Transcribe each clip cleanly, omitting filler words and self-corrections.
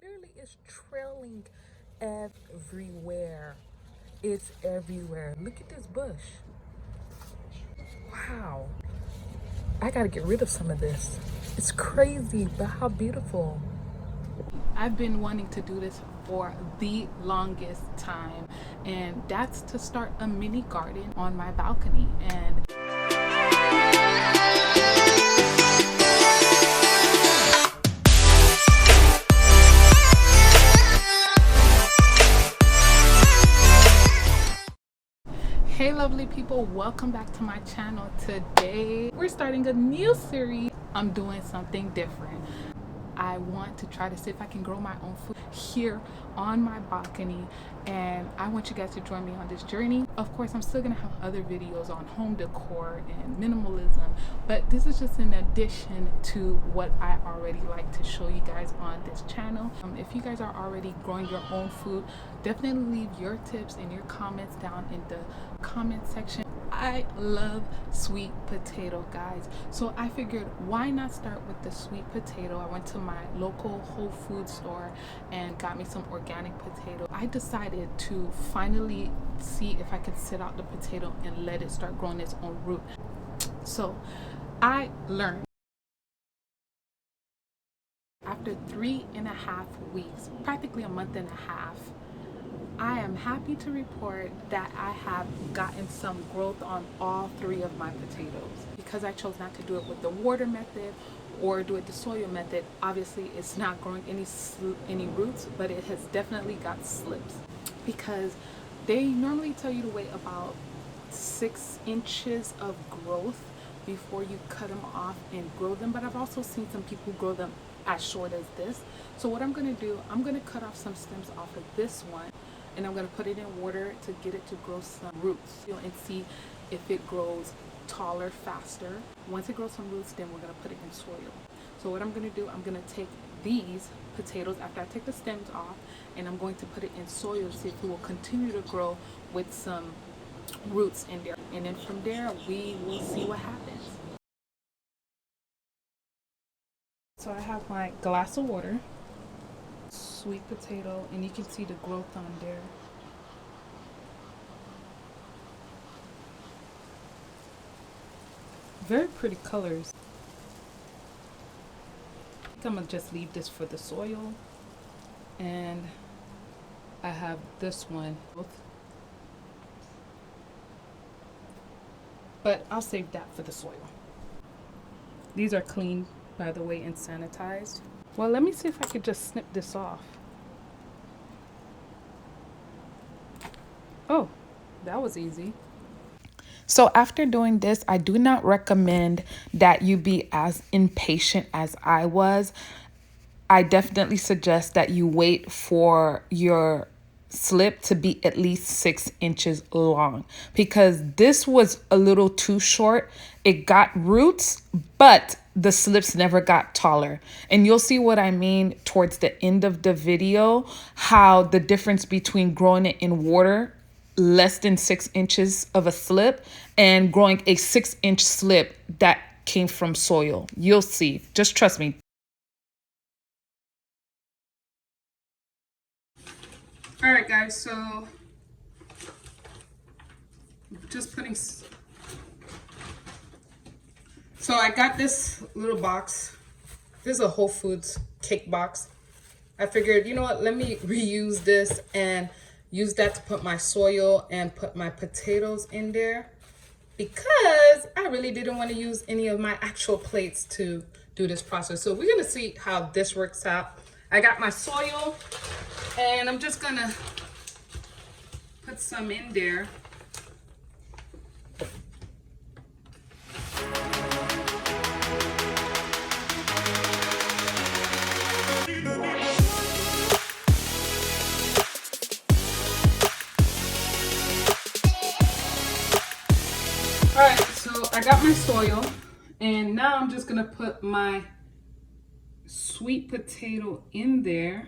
literally is trailing everywhere. It's everywhere. Look at this bush. Wow. I gotta get rid of some of this. It's crazy, but how beautiful. I've been wanting to do this for the longest time, and that's to start a mini garden on my balcony. And hey lovely people, welcome back to my channel. Today we're starting a new series. I'm doing something different. I want to try to see if I can grow my own food here on my balcony, and I want you guys to join me on this journey. Of course, I'm still gonna have other videos on home decor and minimalism, but this is just in addition to what I already like to show you guys on this channel. If you guys are already growing your own food, definitely leave your tips and your comments down in the comment section. I love sweet potato, guys, so I figured why not start with the sweet potato. I went to my local Whole Foods store and got me some organic potato. I decided to finally see if I could sit out the potato and let it start growing its own root. So I learned after 3.5 weeks, practically a month and a half, I am happy to report that I have gotten some growth on all 3 of my potatoes. Because I chose not to do it with the water method or do it the soil method, obviously it's not growing any roots, but it has definitely got slips. Because they normally tell you to wait about 6 inches of growth before you cut them off and grow them, but I've also seen some people grow them as short as this. So what I'm going to do, I'm going to cut off some stems off of this one, and I'm going to put it in water to get it to grow some roots, and see if it grows taller faster. Once it grows some roots, then we're going to put it in soil. So what I'm going to do, I'm going to take these potatoes after I take the stems off, and I'm going to put it in soil to see if it will continue to grow with some roots in there, and then from there we will see what happens. So I have my glass of water, sweet potato, and you can see the growth on there. Very pretty colors. I think I'm gonna just leave this for the soil, and I have this one, but I'll save that for the soil. These are clean, by the way, and sanitized. Well, let me see if I could just snip this off. Oh, that was easy. So after doing this, I do not recommend that you be as impatient as I was. I definitely suggest that you wait for your slip to be at least 6 inches long, because this was a little too short. It got roots, but the slips never got taller. And you'll see what I mean towards the end of the video, how the difference between growing it in water, less than 6 inches of a slip, and growing a 6-inch slip that came from soil. You'll see. Just trust me. All right, guys, so just putting, so I got this little box. This is a Whole Foods cake box. I figured, you know what, let me reuse this and use that to put my soil and put my potatoes in there, because I really didn't want to use any of my actual plates to do this process. So we're gonna see how this works out. I got my soil, and I'm just gonna put some in there. All right, so I got my soil, and now I'm just gonna put my sweet potato in there,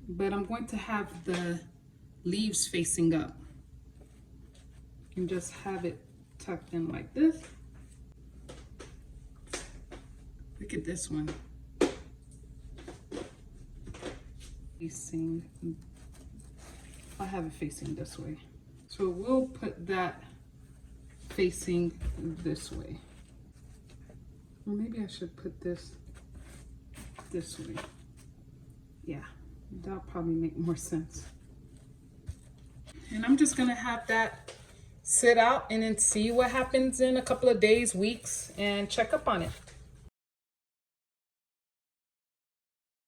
but I'm going to have the leaves facing up and just have it tucked in like this. Look at this one. facing, I have it facing this way. So we'll put that facing this way. Or maybe I should put this way. Yeah, that'll probably make more sense. And I'm just gonna have that sit out and then see what happens in a couple of days, weeks, and check up on it.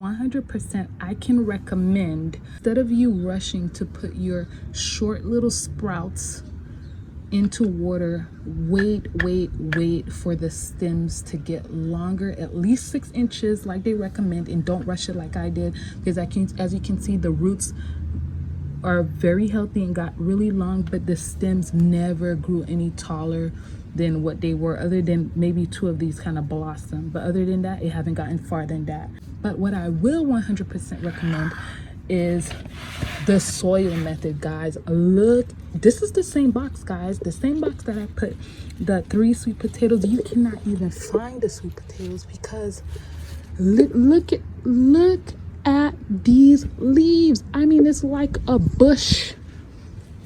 100% I can recommend, instead of you rushing to put your short little sprouts into water, wait for the stems to get longer, at least 6 inches like they recommend, and don't rush it like I did, because as you can see, the roots are very healthy and got really long, but the stems never grew any taller than what they were, other than maybe 2 of these kind of blossom. But other than that, it haven't gotten farther than that. But what I will 100% recommend is the soil method, guys. Look, this is the same box, guys, the same box that I put the 3 sweet potatoes. You cannot even find the sweet potatoes because look at these leaves. I mean, it's like a bush.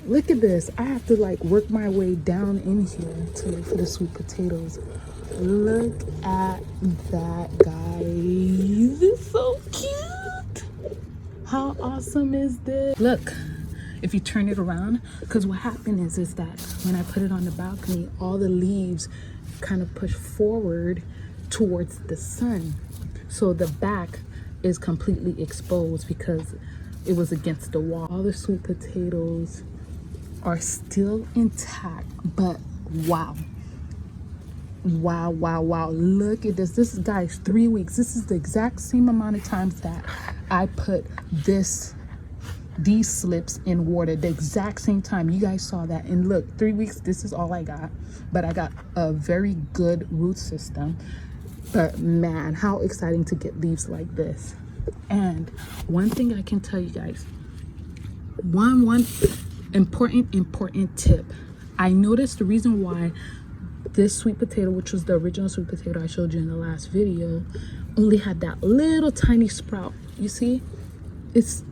Look at this. I have to like work my way down in here to look for the sweet potatoes. Look at that, guys. It's so cute. How awesome is this? Look, if you turn it around, because what happened is that when I put it on the balcony, all the leaves kind of push forward towards the sun. So the back is completely exposed because it was against the wall. All the sweet potatoes are still intact, but wow, look at this is, guys, 3 weeks. This is the exact same amount of times that I put these slips in water, the exact same time. You guys saw that. And look, 3 weeks, this is all I got, but I got a very good root system. But man, how exciting to get leaves like this. And one thing I can tell you guys, one important tip. I noticed the reason why this sweet potato, which was the original sweet potato I showed you in the last video, only had that little tiny sprout. You see, this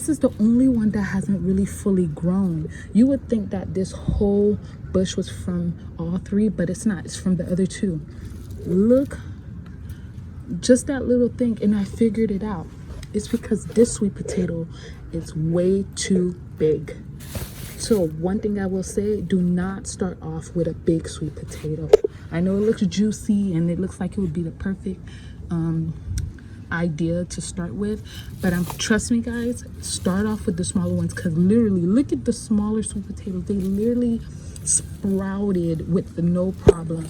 is the only one that hasn't really fully grown. You would think that this whole bush was from all 3, but it's not. It's from the other 2. Look, just that little thing, and I figured it out. It's because this sweet potato is way too big. So one thing I will say, do not start off with a big sweet potato. I know it looks juicy and it looks like it would be the perfect idea to start with, but trust me guys, start off with the smaller ones, because literally look at the smaller sweet potatoes. They literally sprouted with no problem.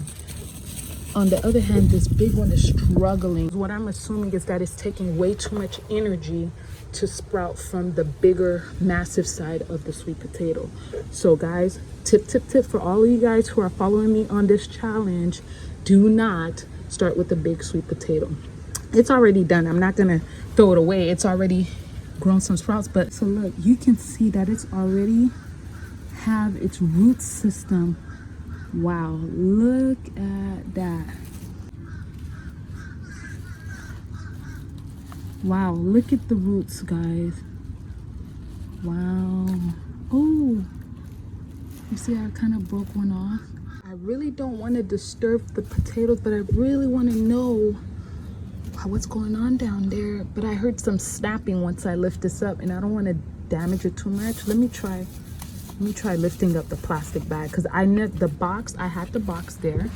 On the other hand, this big one is struggling. What I'm assuming is that it's taking way too much energy to sprout from the bigger, massive side of the sweet potato. So guys, tip for all of you guys who are following me on this challenge, do not start with the big sweet potato. It's already done. I'm not gonna throw it away. It's already grown some sprouts. But so look, you can see that it's already have its root system. Wow, look at that. Wow, look at the roots, guys. Wow. Oh, you see I kind of broke one off. I really don't want to disturb the potatoes, but I really want to know what's going on down there. But I heard some snapping once I lift this up, and I don't want to damage it too much. Let me try lifting up the plastic bag, because I had the box there.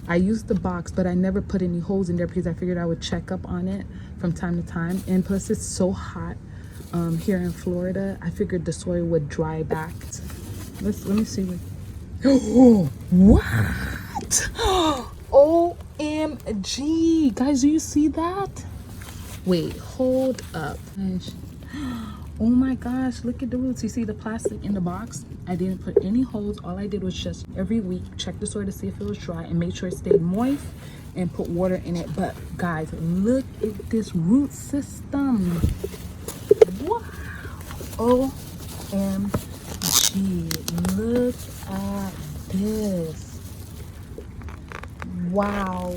I used the box, but I never put any holes in there because I figured I would check up on it from time to time. And plus it's so hot here in Florida, I figured the soil would dry back. Let me see. Oh, what? OMG, guys, do you see that? Wait, hold up. Oh my gosh, look at the roots. You see the plastic in the box? I didn't put any holes. All I did was just every week check the soil to see if it was dry and make sure it stayed moist and put water in it. But guys, look at this root system. Wow. OMG, look at this. Wow.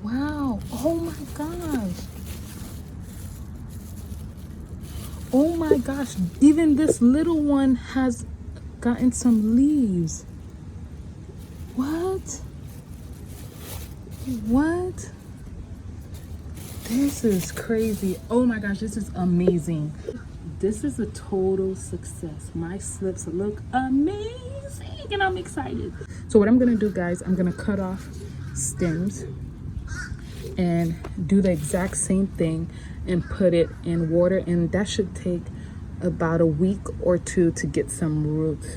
Wow. Oh my gosh. Oh my gosh. Even this little one has gotten some leaves. What? What? This is crazy. Oh my gosh, this is amazing. This is a total success. My slips look amazing and I'm excited. So what I'm gonna do, guys, I'm gonna cut off stems and do the exact same thing and put it in water, and that should take about a week or two to get some roots.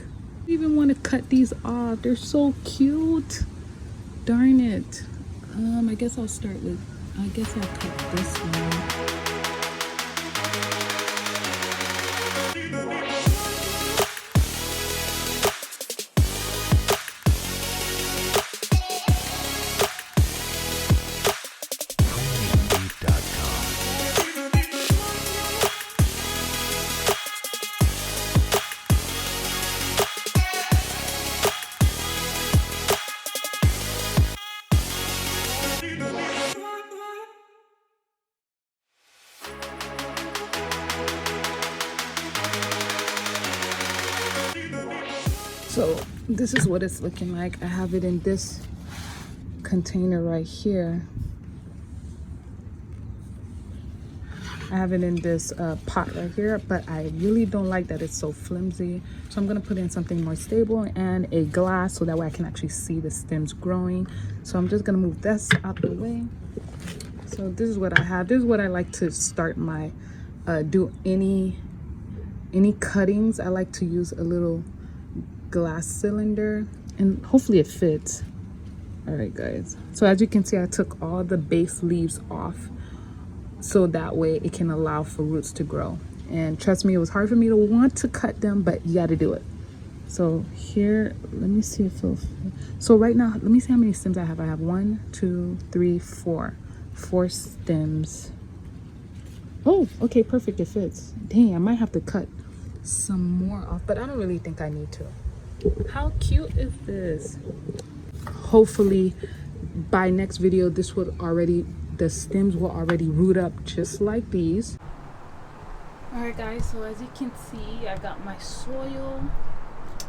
I even want to cut these off. They're so cute. Darn it. I guess I'll cut this one. So this is what it's looking like. I have it in this container right here. I have it in this pot right here, but I really don't like that it's so flimsy. So I'm gonna put in something more stable and a glass so that way I can actually see the stems growing. So I'm just gonna move this out the way. So this is what I have. This is what I like to start my, do any cuttings. I like to use a little glass cylinder and hopefully it fits. All right, guys. So as you can see, I took all the base leaves off so that way it can allow for roots to grow. And trust me, it was hard for me to want to cut them, but you got to do it. So here, let me see if it'll fit. So right now, let me see how many stems I have. I have 1, 2, 3, 4. 4 stems. Oh, okay, perfect. It fits. Dang, I might have to cut some more off, but I don't really think I need to. How cute is this? Hopefully by next video the stems will already root up just like these. All right, guys, so as you can see, I got my soil.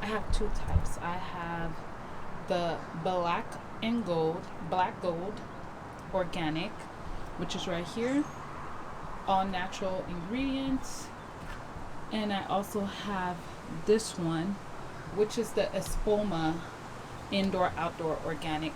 I have 2 types. I have the black gold organic, which is right here, all natural ingredients. And I also have this one, which is the Espoma indoor outdoor organic.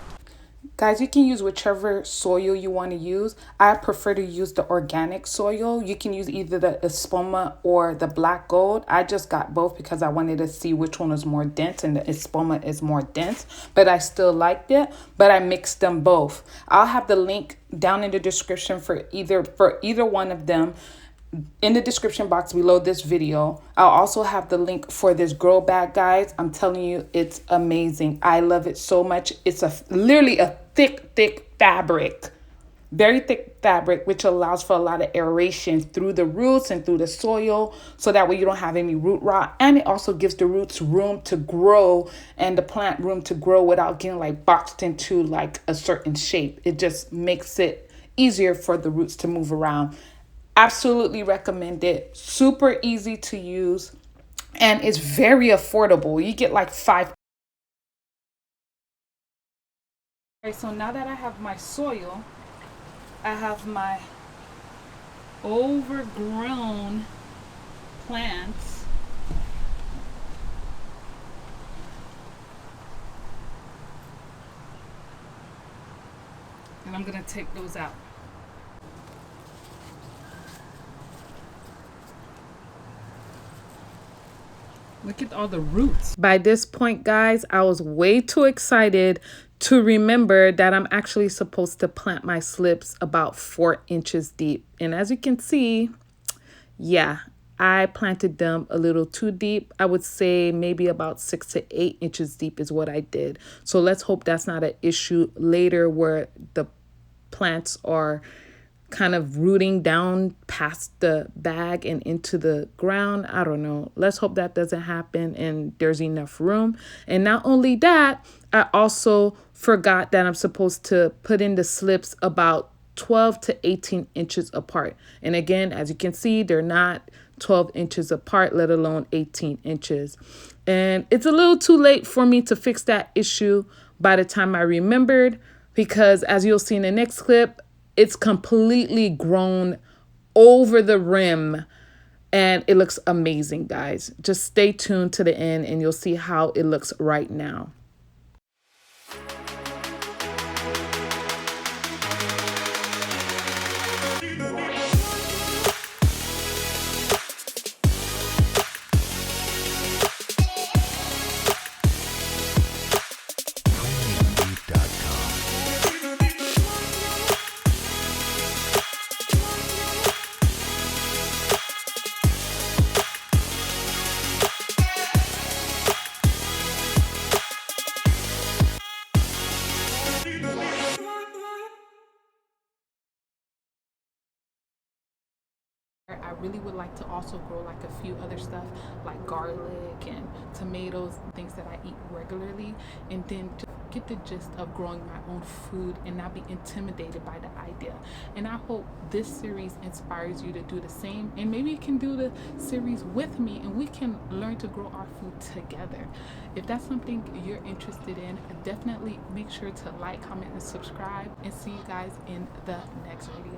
Guys, you can use whichever soil you want to use. I prefer to use the organic soil. You can use either the Espoma or the black gold. I just got both because I wanted to see which one was more dense, and the Espoma is more dense, but I still liked it, but I mixed them both. I'll have the link down in the description for either one of them in the description box below this video. I'll also have the link for this grow bag, guys. I'm telling you, it's amazing. I love it so much. It's literally a thick fabric, very thick fabric, which allows for a lot of aeration through the roots and through the soil, so that way you don't have any root rot. And it also gives the roots room to grow and the plant room to grow without getting like boxed into like a certain shape. It just makes it easier for the roots to move around. Absolutely recommend it. Super easy to use, and it's very affordable. You get like 5. Okay, so now that I have my soil, I have my overgrown plants. And I'm gonna take those out. Look at all the roots. By this point, guys, I was way too excited to remember that I'm actually supposed to plant my slips about 4 inches deep. And as you can see, yeah, I planted them a little too deep. I would say maybe about 6 to 8 inches deep is what I did. So let's hope that's not an issue later where the plants are kind of rooting down past the bag and into the ground. I don't know. Let's hope that doesn't happen and there's enough room. And not only that, I also forgot that I'm supposed to put in the slips about 12 to 18 inches apart. And again, as you can see, they're not 12 inches apart, let alone 18 inches. And it's a little too late for me to fix that issue by the time I remembered, because as you'll see in the next clip, it's completely grown over the rim and it looks amazing, guys. Just stay tuned to the end and you'll see how it looks right now. I really would like to also grow like a few other stuff like garlic and tomatoes, things that I eat regularly, and then just get the gist of growing my own food and not be intimidated by the idea. And I hope this series inspires you to do the same, and maybe you can do the series with me and we can learn to grow our food together. If that's something you're interested in, definitely make sure to like, comment, and subscribe, and see you guys in the next video.